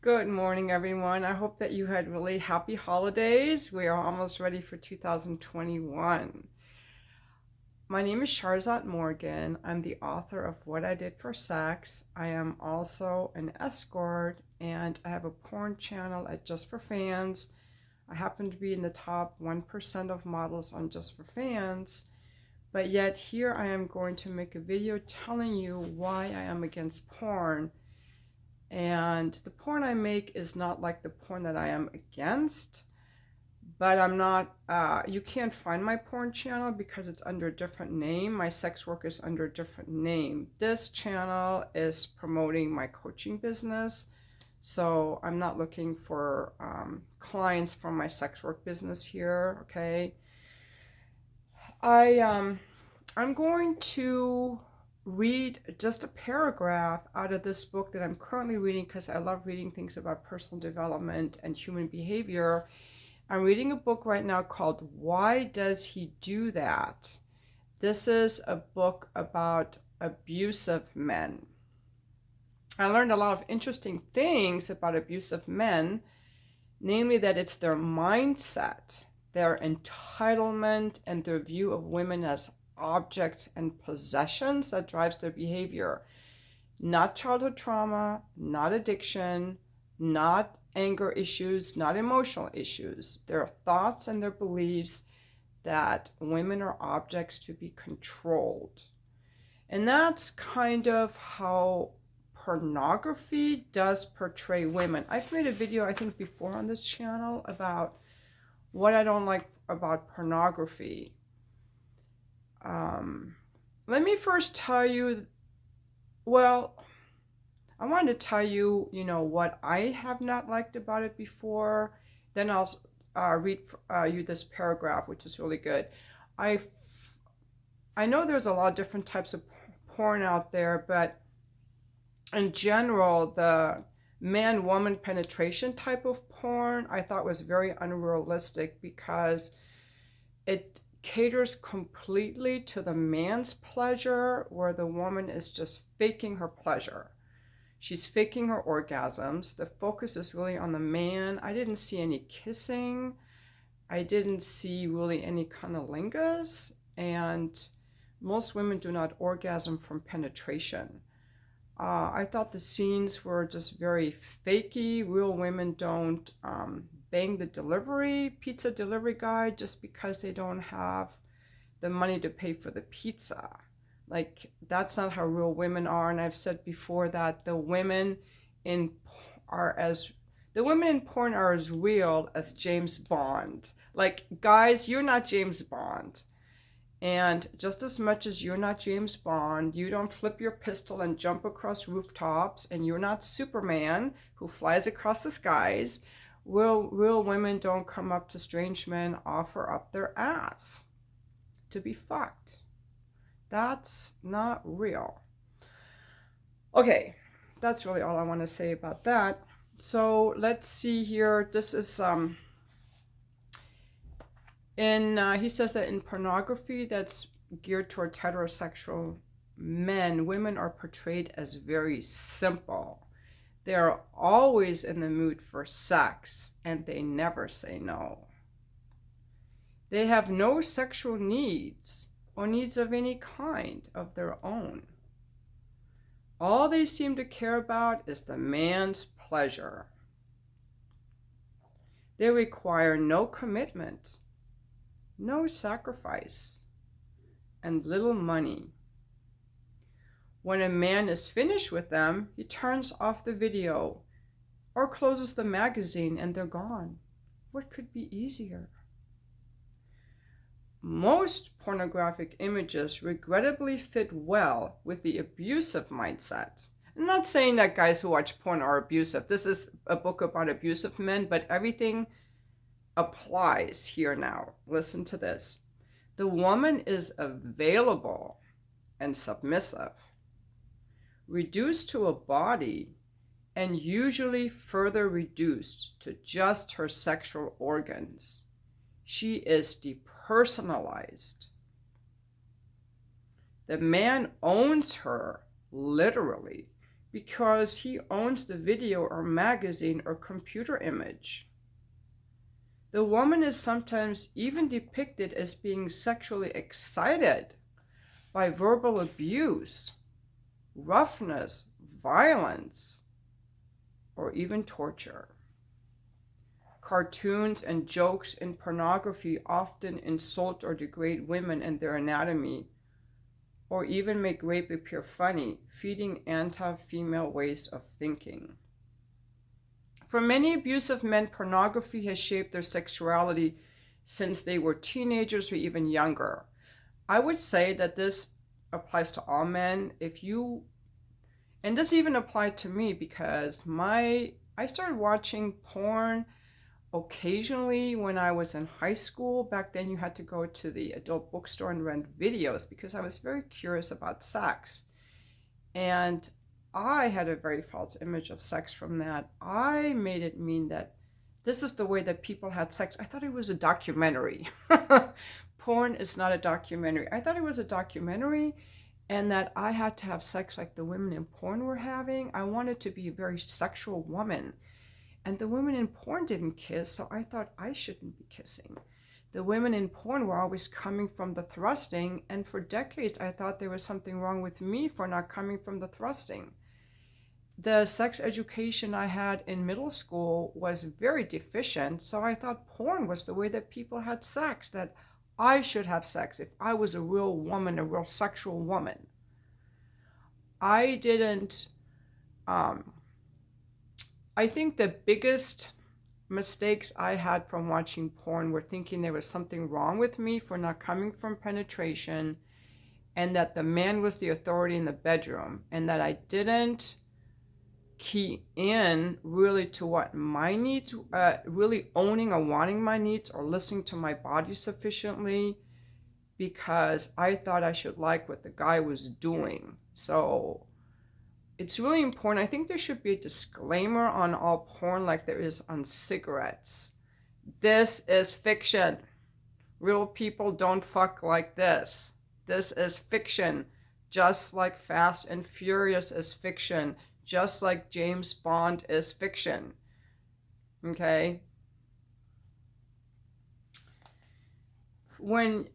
Good morning, everyone. I hope that you had really happy holidays. We are almost ready for 2021. My name is Sharzat Morgan. I'm the author of What I Did for Sex. I am also an escort, and I have a porn channel at Just for Fans. I happen to be in the top 1% of models on Just for Fans, but yet here I am going to make a video telling you why I am against porn. And the porn I make is not like the porn that I am against, but I'm not, you can't find my porn channel because it's under a different name. My sex work is under a different name. This channel is promoting my coaching business, so I'm not looking for clients from my sex work business here, okay? I'm going to read just a paragraph out of this book that I'm currently reading because I love reading things about personal development and human behavior. I'm reading a book right now called Why Does He Do That? This is a book about abusive men. I learned a lot of interesting things about abusive men, namely that it's their mindset, their entitlement, and their view of women as objects and possessions that drives their behavior. Not childhood trauma, not addiction, not anger issues, not emotional issues. Their thoughts and their beliefs that women are objects to be controlled. And that's kind of how pornography does portray women. I've made a video, I think, before on this channel about what I don't like about pornography. Let me first tell you, well, I wanted to tell you, what I have not liked about it before. Then I'll read you this paragraph, which is really good. I know there's a lot of different types of porn out there, but in general, the man-woman penetration type of porn I thought was very unrealistic because it caters completely to the man's pleasure, where the woman is just faking her pleasure. She's faking her orgasms. The focus is really on the man. I didn't see any kissing. I didn't see really any cunnilingus. And most women do not orgasm from penetration. I thought the scenes were just very fakey. Real women don't bang the pizza delivery guy just because they don't have the money to pay for the pizza. Like, that's not how real women are. And I've said before that the women in porn are as real as James Bond. Like, guys, you're not James Bond. And just as much as you're not James Bond, you don't flip your pistol and jump across rooftops, and you're not Superman who flies across the skies. Real women don't come up to strange men, offer up their ass to be fucked. That's not real. Okay, that's really all I want to say about that. So let's see here. This is he says that in pornography that's geared towards heterosexual men, women are portrayed as very simple. They are always in the mood for sex, and they never say no. They have no sexual needs or needs of any kind of their own. All they seem to care about is the man's pleasure. They require no commitment, no sacrifice, and little money. When a man is finished with them, he turns off the video or closes the magazine and they're gone. What could be easier? Most pornographic images regrettably fit well with the abusive mindset. I'm not saying that guys who watch porn are abusive. This is a book about abusive men, but everything applies here now. Listen to this. The woman is available and submissive, reduced to a body, and usually further reduced to just her sexual organs. She is depersonalized. The man owns her, literally, because he owns the video or magazine or computer image. The woman is sometimes even depicted as being sexually excited by verbal abuse, roughness, violence, or even torture. Cartoons and jokes in pornography often insult or degrade women and their anatomy, or even make rape appear funny, feeding anti-female ways of thinking. For many abusive men, pornography has shaped their sexuality since they were teenagers or even younger. I would say that this applies to all men. And this even applied to me because I started watching porn occasionally when I was in high school. Back then you had to go to the adult bookstore and rent videos because I was very curious about sex. And I had a very false image of sex from that. I made it mean that this is the way that people had sex. I thought it was a documentary. Porn is not a documentary. I thought it was a documentary and that I had to have sex like the women in porn were having. I wanted to be a very sexual woman. And the women in porn didn't kiss, so I thought I shouldn't be kissing. The women in porn were always coming from the thrusting, and for decades I thought there was something wrong with me for not coming from the thrusting. The sex education I had in middle school was very deficient, so I thought porn was the way that people had sex, that I should have sex if I was a real woman, a real sexual woman. I didn't... I think the biggest mistakes I had from watching porn were thinking there was something wrong with me for not coming from penetration, and that the man was the authority in the bedroom, and that I didn't key in really to what my needs, really owning or wanting my needs or listening to my body sufficiently, because I thought I should like what the guy was doing. So it's really important. I think there should be a disclaimer on all porn like there is on cigarettes. This is fiction. Real people don't fuck like this. This is fiction. Just like Fast and Furious is fiction. Just like James Bond is fiction. Okay? When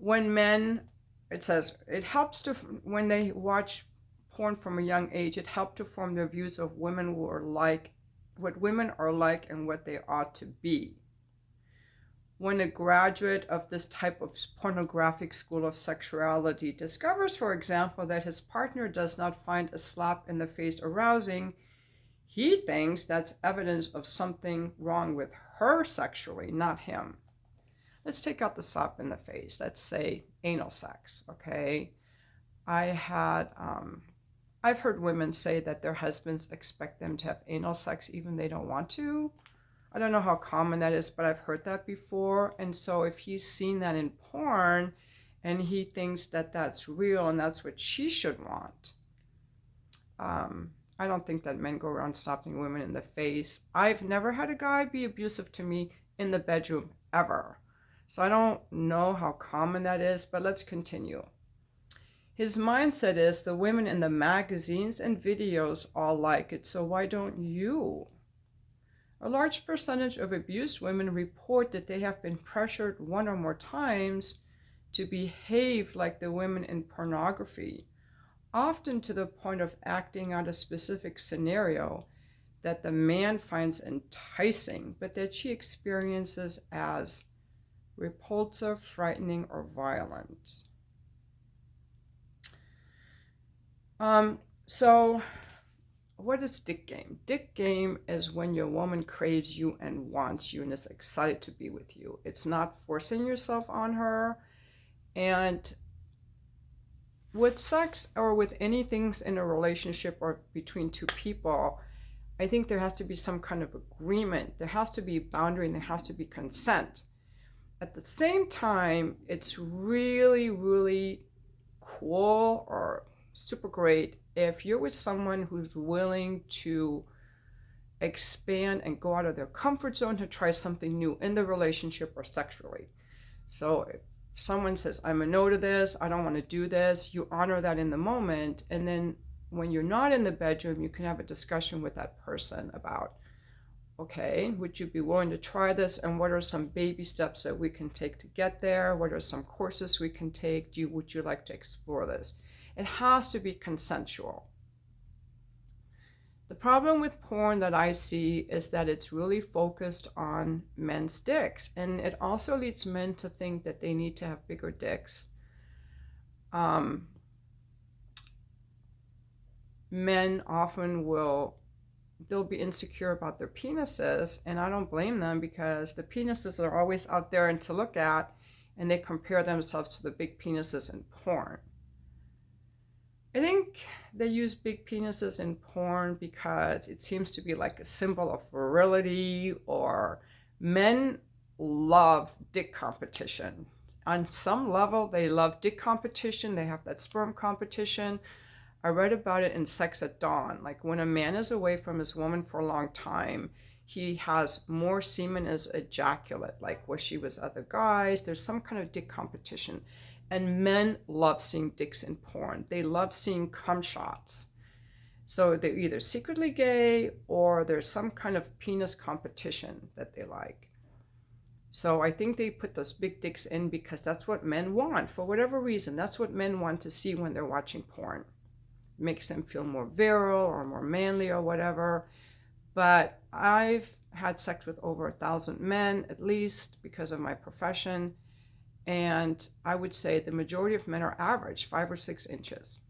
men, it says, it helps to, when they watch porn from a young age, it helped to form their views of women who are like, what women are like and what they ought to be. When a graduate of this type of pornographic school of sexuality discovers, for example, that his partner does not find a slap in the face arousing, he thinks that's evidence of something wrong with her sexually, not him. Let's take out the slap in the face. Let's say anal sex, okay? I've heard women say that their husbands expect them to have anal sex even they don't want to. I don't know how common that is, but I've heard that before. And so if he's seen that in porn and he thinks that that's real and that's what she should want, I don't think that men go around slapping women in the face. I've never had a guy be abusive to me in the bedroom ever. So I don't know how common that is, but let's continue. His mindset is the women in the magazines and videos all like it, so why don't you? A large percentage of abused women report that they have been pressured one or more times to behave like the women in pornography, often to the point of acting out a specific scenario that the man finds enticing, but that she experiences as repulsive, frightening, or violent. So what is dick game? Dick game is when your woman craves you and wants you and is excited to be with you. It's not forcing yourself on her. And with sex or with anything in a relationship or between two people, I think there has to be some kind of agreement. There has to be a boundary and there has to be consent. At the same time, it's really, really cool or super great if you're with someone who's willing to expand and go out of their comfort zone to try something new in the relationship or sexually. So if someone says, I'm a no to this, I don't want to do this, you honor that in the moment, and then when you're not in the bedroom, you can have a discussion with that person about, okay, would you be willing to try this? And what are some baby steps that we can take to get there? What are some courses we can take? Would you like to explore this? It has to be consensual. The problem with porn that I see is that it's really focused on men's dicks. And it also leads men to think that they need to have bigger dicks. Men often they'll be insecure about their penises, and I don't blame them, because the penises are always out there and to look at, and they compare themselves to the big penises in porn. I think they use big penises in porn because it seems to be like a symbol of virility, or men love dick competition. On some level, they love dick competition. They have that sperm competition. I read about it in Sex at Dawn. Like, when a man is away from his woman for a long time, he has more semen as ejaculate, like was she with other guys. There's some kind of dick competition. And men love seeing dicks in porn. They love seeing cum shots. So they're either secretly gay, or there's some kind of penis competition that they like. So I think they put those big dicks in because that's what men want. For whatever reason, that's what men want to see when they're watching porn. Makes them feel more virile or more manly or whatever. But I've had sex with over 1,000 men, at least, because of my profession. And I would say the majority of men are average, 5 or 6 inches.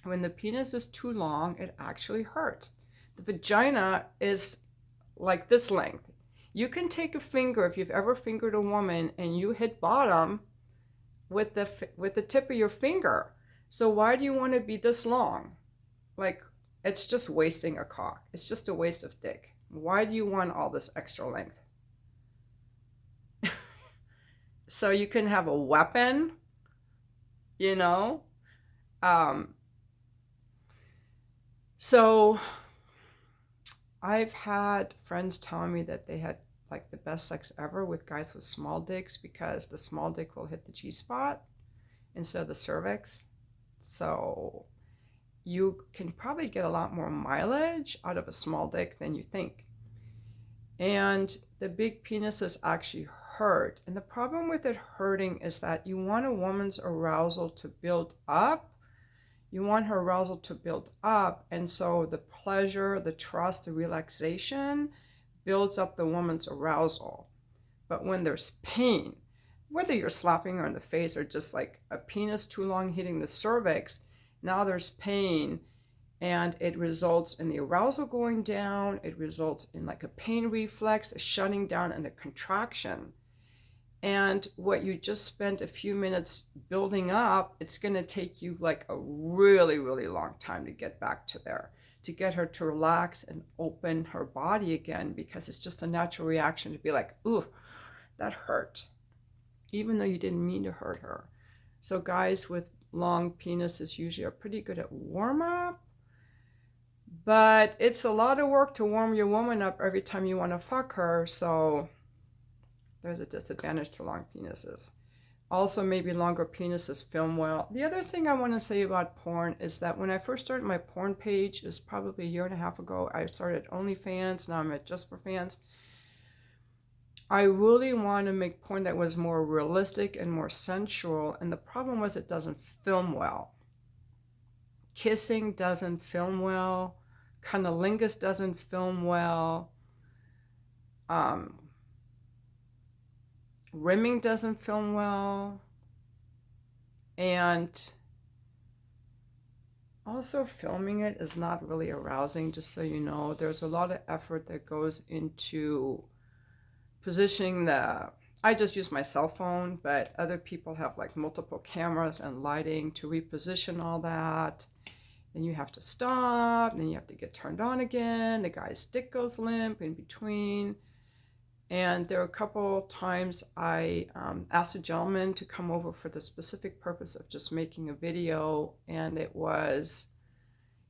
When the penis is too long, it actually hurts. The vagina is like this length. You can take a finger, if you've ever fingered a woman, and you hit bottom with the tip of your finger. So why do you want to be this long? Like, it's just wasting a cock. It's just a waste of dick. Why do you want all this extra length? So you can have a weapon, you know? So I've had friends telling me that they had like the best sex ever with guys with small dicks, because the small dick will hit the G-spot instead of the cervix. So you can probably get a lot more mileage out of a small dick than you think. And the big penises actually hurt. And the problem with it hurting is that you want a woman's arousal to build up. You want her arousal to build up. And so the pleasure, the trust, the relaxation builds up the woman's arousal. But when there's pain, whether you're slapping her in the face or just like a penis too long hitting the cervix, now there's pain, and it results in the arousal going down. It results in like a pain reflex, a shutting down, and a contraction. And what you just spent a few minutes building up, it's going to take you like a really, really long time to get back to there, to get her to relax and open her body again, because it's just a natural reaction to be like, ooh, that hurt, even though you didn't mean to hurt her. So guys with long penises usually are pretty good at warm up, but it's a lot of work to warm your woman up every time you want to fuck her. So there's a disadvantage to long penises. Also, maybe longer penises film well. The other thing I want to say about porn is that when I first started my porn page, is probably 1.5 years ago, I started OnlyFans. Now I'm at Just for Fans. I really want to make porn that was more realistic and more sensual. And the problem was it doesn't film well. Kissing doesn't film well. Cunnilingus doesn't film well. Rimming doesn't film well. And also filming it is not really arousing, just so you know. There's a lot of effort that goes into positioning I just use my cell phone, but other people have like multiple cameras and lighting to reposition all that. Then you have to stop, and then you have to get turned on again. The guy's dick goes limp in between. And there are a couple times I asked a gentleman to come over for the specific purpose of just making a video, and it was,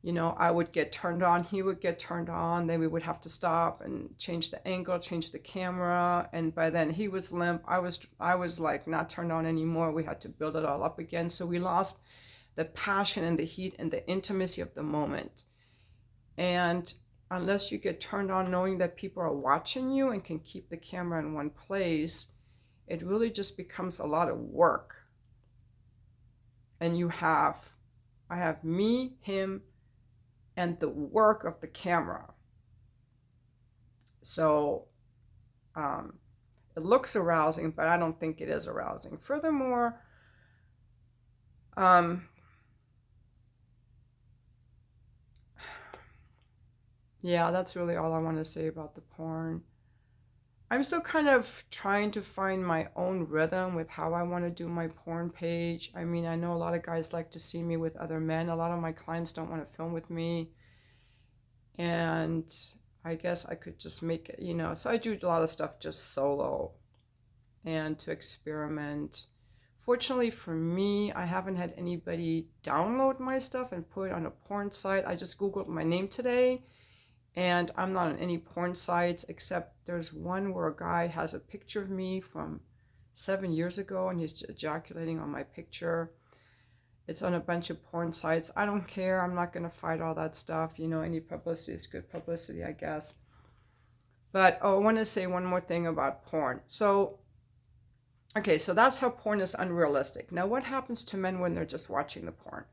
you know, I would get turned on, he would get turned on, then we would have to stop and change the angle, change the camera, and by then he was limp, I was like not turned on anymore. We had to build it all up again, so we lost the passion and the heat and the intimacy of the moment. And unless you get turned on knowing that people are watching you and can keep the camera in one place, it really just becomes a lot of work. And I have me, him, and the work of the camera. So it looks arousing, but I don't think it is arousing. Furthermore, yeah, that's really all I want to say about the porn. I'm still kind of trying to find my own rhythm with how I want to do my porn page. I mean, I know a lot of guys like to see me with other men. A lot of my clients don't want to film with me. And I guess I could just make it, so I do a lot of stuff just solo and to experiment. Fortunately for me, I haven't had anybody download my stuff and put it on a porn site. I just Googled my name today, and I'm not on any porn sites, except there's one where a guy has a picture of me from 7 years ago, and he's ejaculating on my picture. It's on a bunch of porn sites. I don't care. I'm not going to fight all that stuff. Any publicity is good publicity, I guess. But I want to say one more thing about porn. So that's how porn is unrealistic. Now, what happens to men when they're just watching the porn?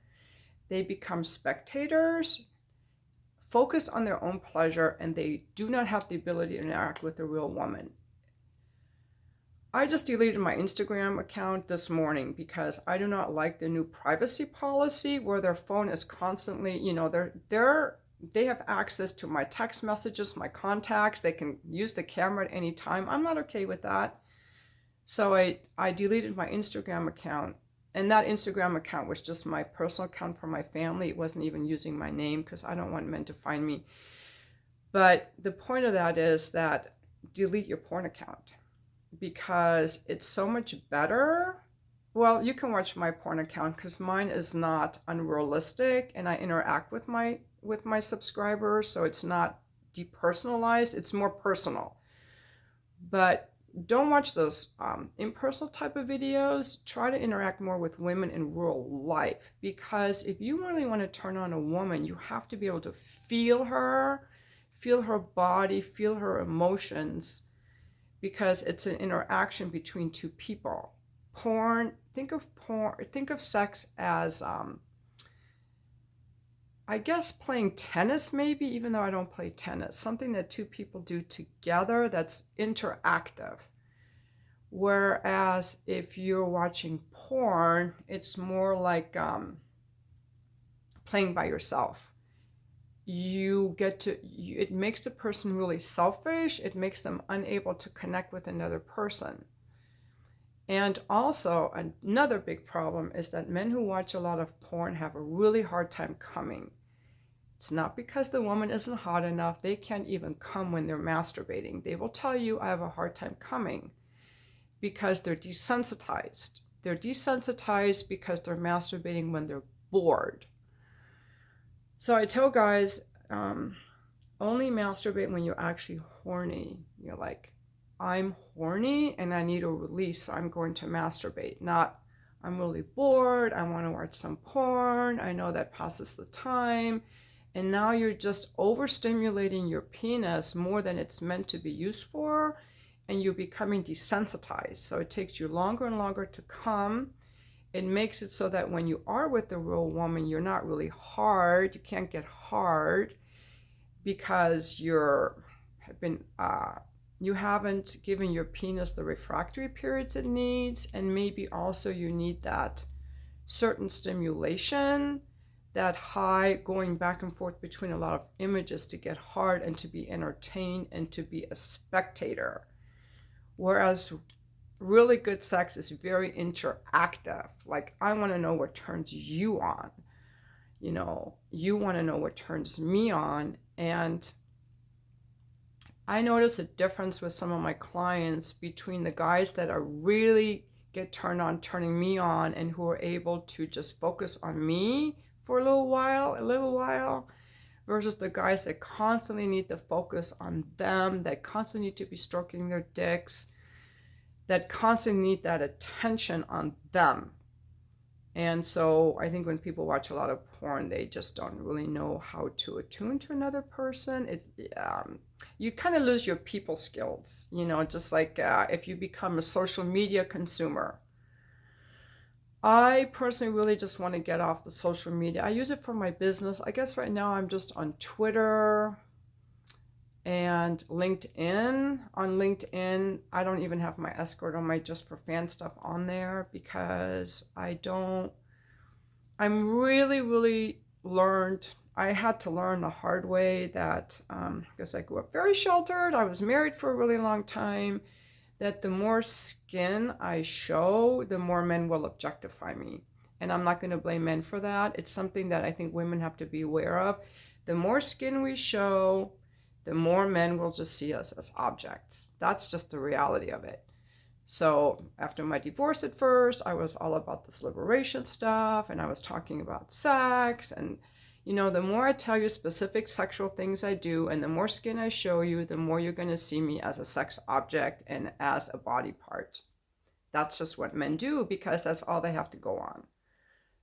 They become spectators, focused on their own pleasure, and they do not have the ability to interact with a real woman. I just deleted my Instagram account this morning because I do not like the new privacy policy where their phone is constantly, they have access to my text messages, my contacts. They can use the camera at any time. I'm not okay with that. So I deleted my Instagram account, and that Instagram account was just my personal account for my family. It wasn't even using my name because I don't want men to find me. But the point of that is that delete your porn account, because it's so much better. Well, you can watch my porn account because mine is not unrealistic, and I interact with my subscribers, so it's not depersonalized. It's more personal. But don't watch those impersonal type of videos. Try to interact more with women in real life, because if you really want to turn on a woman, you have to be able to feel her body, feel her emotions, because it's an interaction between two people. Think of sex as I guess playing tennis, maybe, even though I don't play tennis. Something that two people do together that's interactive. Whereas if you're watching porn, it's more like playing by yourself. It makes the person really selfish. It makes them unable to connect with another person. And also, another big problem is that men who watch a lot of porn have a really hard time coming. It's not because the woman isn't hot enough. They can't even come when they're masturbating. They will tell you, I have a hard time coming, because they're desensitized. They're desensitized because they're masturbating when they're bored. So I tell guys, only masturbate when you're actually horny. You're like, I'm horny and I need a release, so I'm going to masturbate. Not, I'm really bored, I want to watch some porn, I know that passes the time. And now you're just overstimulating your penis more than it's meant to be used for, and you're becoming desensitized. So it takes you longer and longer to come. It makes it so that when you are with the real woman, you're not really hard. You can't get hard because you haven't given your penis the refractory periods it needs, and maybe also you need that certain stimulation, that high going back and forth between a lot of images to get hard and to be entertained and to be a spectator. Whereas really good sex is very interactive. Like, I want to know what turns you on. You want to know what turns me on. And I notice a difference with some of my clients between the guys that are really get turned on, turning me on, and who are able to just focus on me for a little while, versus the guys that constantly need to focus on them, that constantly need to be stroking their dicks, that constantly need that attention on them. And so I think when people watch a lot of porn, they just don't really know how to attune to another person. You kind of lose your people skills, just like if you become a social media consumer. I personally really just want to get off the social media. I use it for my business. I guess right now I'm just on Twitter and LinkedIn. On LinkedIn, I don't even have my escort or my just for fan stuff on there because I'm really I had to learn the hard way that, because I grew up very sheltered, I was married for a really long time, that the more skin I show, the more men will objectify me. And I'm not going to blame men for that. It's something that I think women have to be aware of. The more skin we show, the more men will just see us as objects. That's just the reality of it. So after my divorce at first, I was all about this liberation stuff, and I was talking about sex. And, the more I tell you specific sexual things I do, and the more skin I show you, the more you're going to see me as a sex object and as a body part. That's just what men do because that's all they have to go on.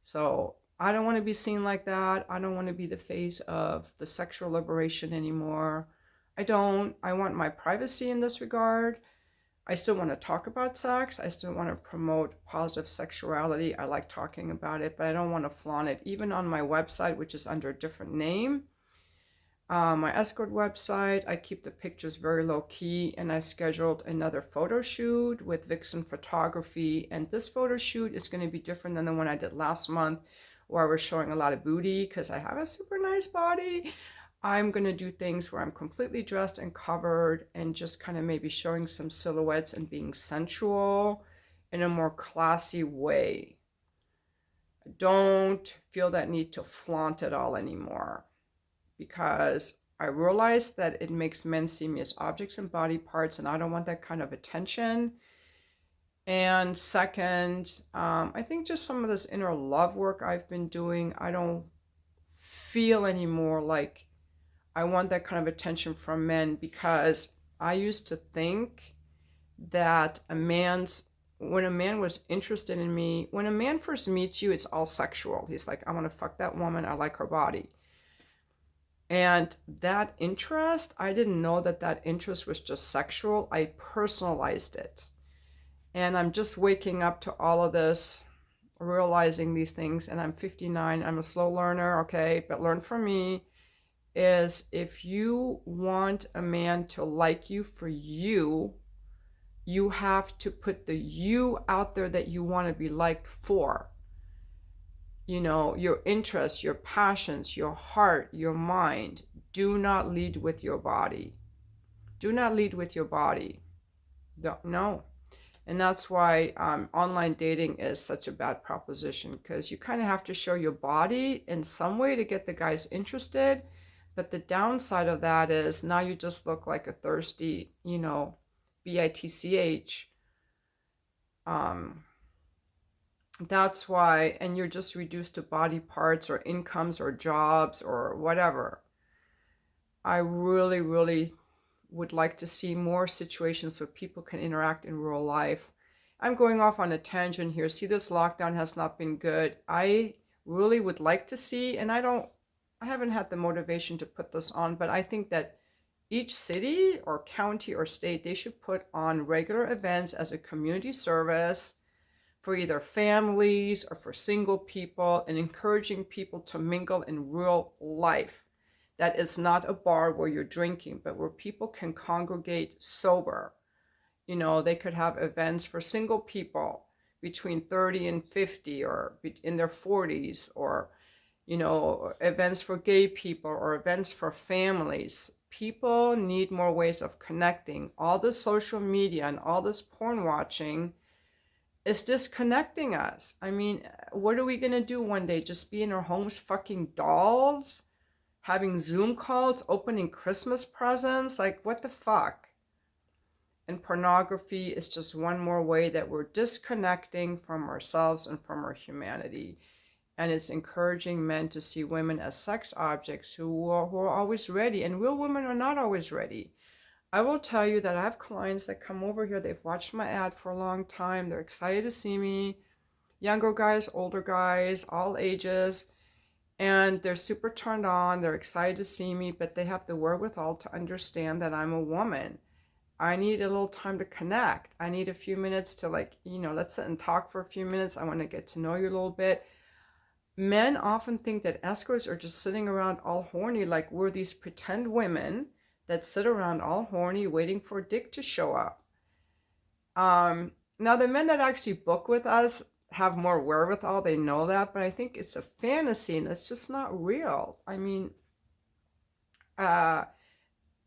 So I don't want to be seen like that. I don't want to be the face of the sexual liberation anymore. I want my privacy in this regard. I still want to talk about sex. I still want to promote positive sexuality. I like talking about it, but I don't want to flaunt it. Even on my website, which is under a different name, my escort website, I keep the pictures very low key, and I scheduled another photo shoot with Vixen Photography. And this photo shoot is going to be different than the one I did last month, where I was showing a lot of booty because I have a super nice body. I'm going to do things where I'm completely dressed and covered and just kind of maybe showing some silhouettes and being sensual in a more classy way. I don't feel that need to flaunt it all anymore because I realize that it makes men see me as objects and body parts, and I don't want that kind of attention. And second, I think just some of this inner love work I've been doing, I don't feel anymore like I want that kind of attention from men, because I used to think that when a man was interested in me, when a man first meets you, it's all sexual. He's like, I want to fuck that woman. I like her body. And that interest, I didn't know that interest was just sexual. I personalized it. And I'm just waking up to all of this, realizing these things. And I'm 59. I'm a slow learner, okay? But learn from me. Is if you want a man to like you for you, you have to put the you out there that you want to be liked for. Your interests, your passions, your heart, your mind. Do not lead with your body. Do not lead with your body. No. And that's why online dating is such a bad proposition, because you kind of have to show your body in some way to get the guys interested. But the downside of that is now you just look like a thirsty, bitch. That's why, and you're just reduced to body parts or incomes or jobs or whatever. I really would like to see more situations where people can interact in real life. I'm going off on a tangent here. See, this lockdown has not been good. I really would like to see, and I haven't had the motivation to put this on, but I think that each city or county or state, they should put on regular events as a community service for either families or for single people, and encouraging people to mingle in real life. That is not a bar where you're drinking, but where people can congregate sober. They could have events for single people between 30 and 50 or in their 40s, or events for gay people or events for families. People need more ways of connecting. All this social media and all this porn watching is disconnecting us. I mean, what are we going to do one day? Just be in our homes fucking dolls? Having Zoom calls? Opening Christmas presents? Like, what the fuck? And pornography is just one more way that we're disconnecting from ourselves and from our humanity. And it's encouraging men to see women as sex objects who are always ready. And real women are not always ready. I will tell you that I have clients that come over here. They've watched my ad for a long time. They're excited to see me. younger guys, older guys, all ages, and they're super turned on. They're excited to see me, but they have the wherewithal to understand that I'm a woman. I need a little time to connect. I need a few minutes to, like, let's sit and talk for a few minutes. I want to get to know you a little bit. Men often think that escorts are just sitting around all horny, like we're these pretend women that sit around all horny waiting for a dick to show up. Now, the men that actually book with us have more wherewithal. They know that, but I think it's a fantasy and it's just not real. I mean,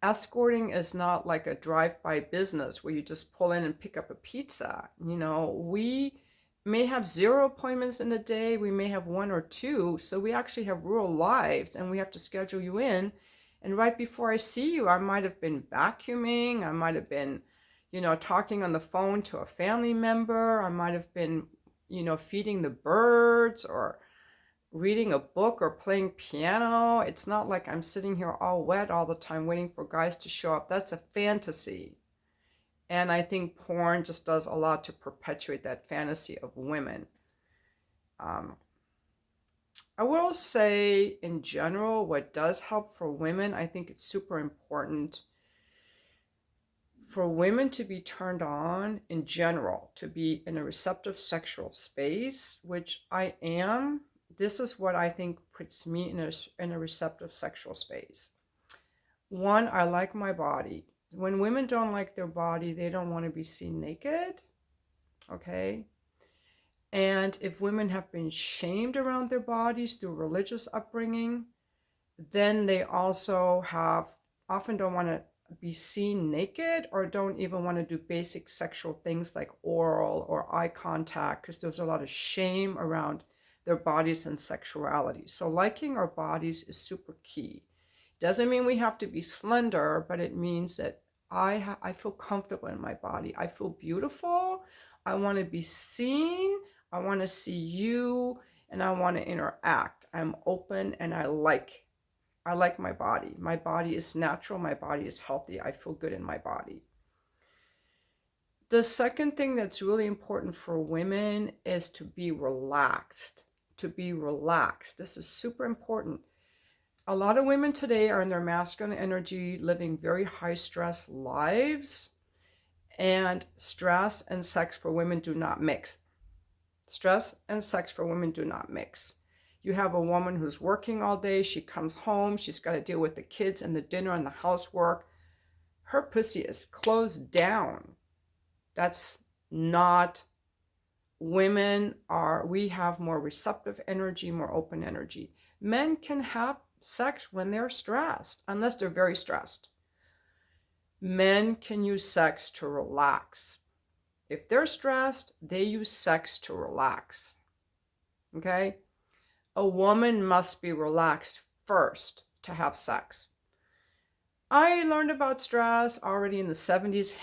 escorting is not like a drive-by business where you just pull in and pick up a pizza. We may have 0 appointments in a day. We may have 1 or 2. So we actually have real lives and we have to schedule you in. And right before I see you, I might have been vacuuming. I might have been, talking on the phone to a family member. I might have been, feeding the birds or reading a book or playing piano. It's not like I'm sitting here all wet all the time waiting for guys to show up. That's a fantasy. And I think porn just does a lot to perpetuate that fantasy of women. I will say, in general, what does help for women, I think it's super important for women to be turned on in general, to be in a receptive sexual space, which I am. This is what I think puts me in a receptive sexual space. 1, I like my body. When women don't like their body, they don't want to be seen naked, okay? And if women have been shamed around their bodies through religious upbringing, then they also often don't want to be seen naked or don't even want to do basic sexual things like oral or eye contact because there's a lot of shame around their bodies and sexuality. So liking our bodies is super key. Doesn't mean we have to be slender, but it means that I feel comfortable in my body. I feel beautiful. I want to be seen. I want to see you, and I want to interact. I'm open, and I like my body. My body is natural. My body is healthy. I feel good in my body. The second thing that's really important for women is to be relaxed. To be relaxed. This is super important. A lot of women today are in their masculine energy, living very high stress lives, and stress and sex for women do not mix. Stress and sex for women do not mix. You have a woman who's working all day, she comes home, she's got to deal with the kids and the dinner and the housework. Her pussy is closed down. That's not, we have more receptive energy, more open energy. Men can have sex when they're stressed, unless they're very stressed. Men can use sex to relax. If they're stressed, they use sex to relax. Okay? A woman must be relaxed first to have sex. I learned about stress already in the 70s,